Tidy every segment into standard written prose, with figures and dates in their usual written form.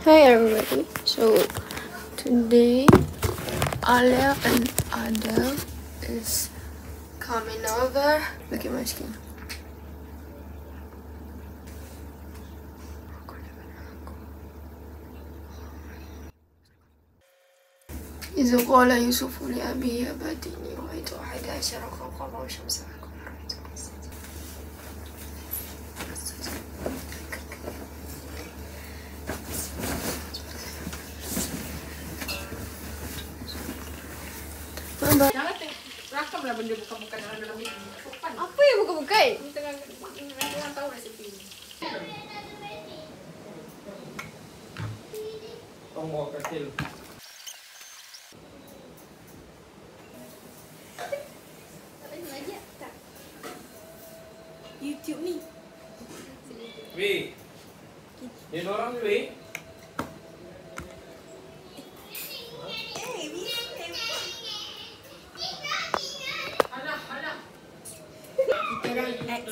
Hi everybody. So today Alia and Adele is coming over. Look at my skin. إذ قال يوسف لأبيه أبت إني رأيت 11 كوكبا والشمس والقمر رأيتهم ساجدين. Jangan rakamlah benda bukan-bukan dalam ini. Apa yang bukan-bukan? Tengah tahu resepi ni. Tombol kecil. YouTube ni. Weh. Dia orang ni weh. Kita orang ex.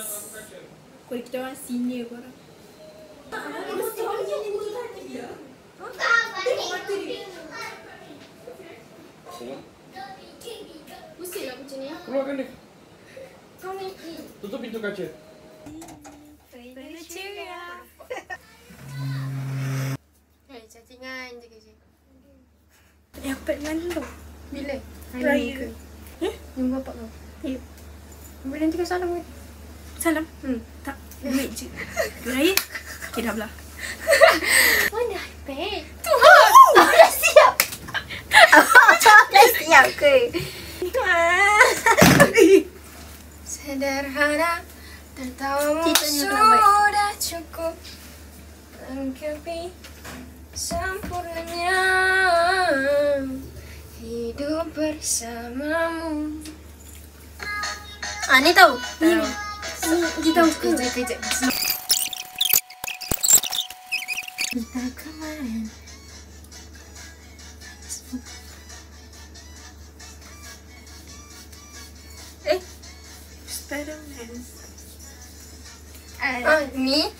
Kalau kita orang senior korang. Pusing lah macam ni. Keluarkan dia. Kau ni. Tutup pintu kaca. Cacingan je kerja. Dapat mana tu? Bila? Raya. Yang bapak kau? Ya. Boleh nanti kau salam kan? Salam. Tak. Duit je. Raya. Okay, dah belah. Mana iPad? Tuhan! Dah siap! Dah siap ke? Sederhana tertawamu sudah cukup lengkapi sempurnanya hidup bersamamu. Ni tahu? Ni tahu ke? Kejap. Kita kemarin Spiderman. Ni?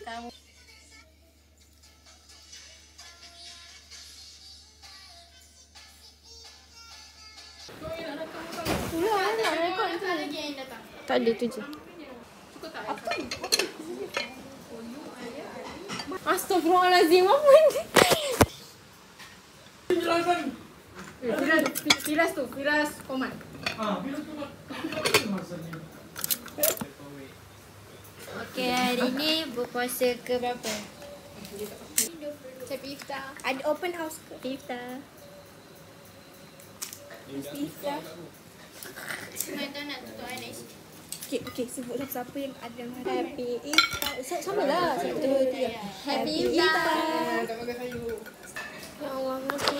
Kamu. Tak ada tu je. Apa ni? Astaghfirullahalazim, apa ni? Jelaskan. Firas tu. Firas Koman. Bila tu masanya. Okay, hari ni berpuasa ke berapa? Saya iftar. Ada open house ke? Iftar. Iftar. Cuma tu nak tutup anak isi. Okay, sebutlah siapa yang ada hari. Happy Iftar. Sama lah. 1, 2, 3. Happy Iftar. Tak pakai kayu. Ya Allah, kenapa?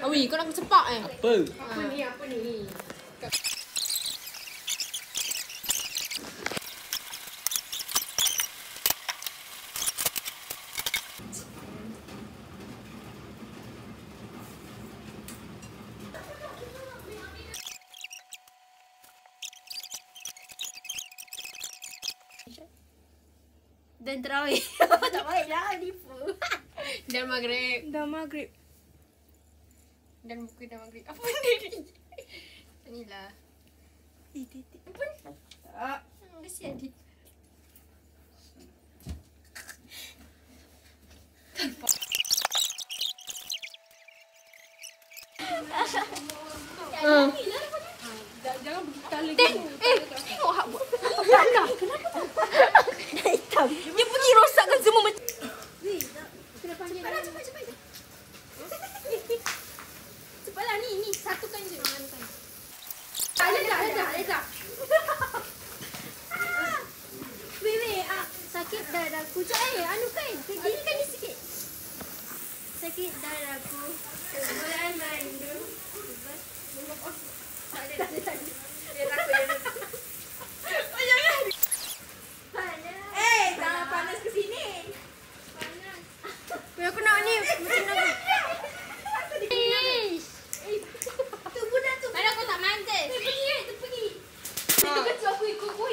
Awi, kau nak cepat Apa? Apa ni? Dan terawih. Tak baik lah, nipu. Dan maghrib. Dah maghrib. Dan buku dah maghrib. Apa benda ni? Inilah. Titik. Kesian dia. Jangan buka lagi. Tengok hak buat. Kenapa? Dah hitam. Dia pergi rosakkan semua macam. Cepat. Cepatlah ni. Satukan je. Tak ada. Wait. Sakit dadaku. Anu kan. Dirikan ni sikit. Sakit dadaku. Sebulan mandu. Tak ada. Dia takut. Jangan. Panas. Jangan panas ke sini. Panas. Tu budak tu. Mana aku tak manja. Tu pergi. Itu kecil aku ikut kau.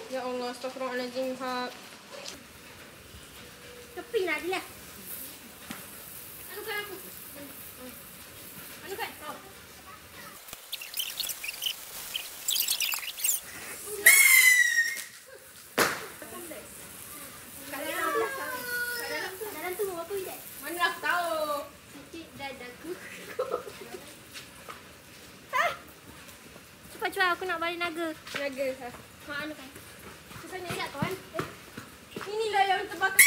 Ya Allah, astagfirullahaladzim, Hak. Tepi nak dia. Anukan aku. Anukan. Oh. Dalam tu mau apa dia? Mana aku tahu? Sakit dadaku. Cepat aku nak balik naga. Naga, Hak. Mak anukan. Susah nak lihat, kawan. Inilah yang terbakar.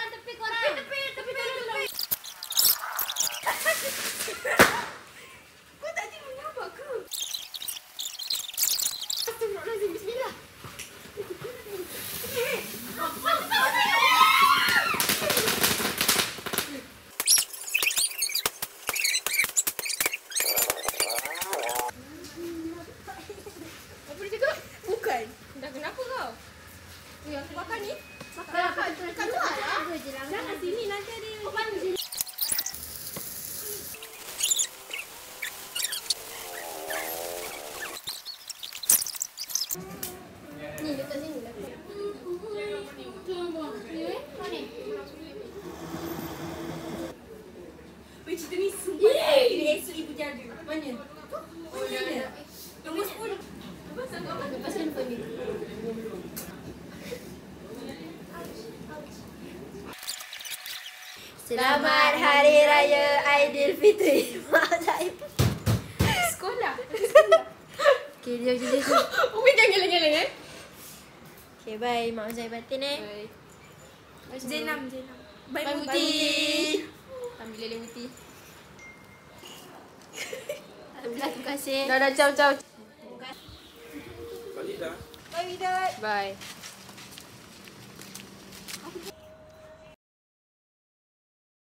Tepi korang. Tepi. Kau tak cakap mengapa ke? Astagfirullahaladzim, bismillah. Apa dia cakap? Bukan. Dah kenapa kau? Yang aku makan ni? Makan luar lah. Jangan sini, nanti ada yang mana? Ni dekat sini lah. Weh, cerita ni sumpah. Ini esok ibu jaga. Mana? Oh, dah ada. Nombor 10. Lepas handphone ni. Selamat Hari Raya Aidilfitri. Mak saya. Sekolah. Okay, jom. Umi jangan geleng-geleng eh. Okay, bye. Mak saya batin Jenam. Bye Bye, Muti. Ambil lele Muti. Alhamdulillah, terima kasih. Dah, ciao. Balik dah. Bye, Widat. Bye.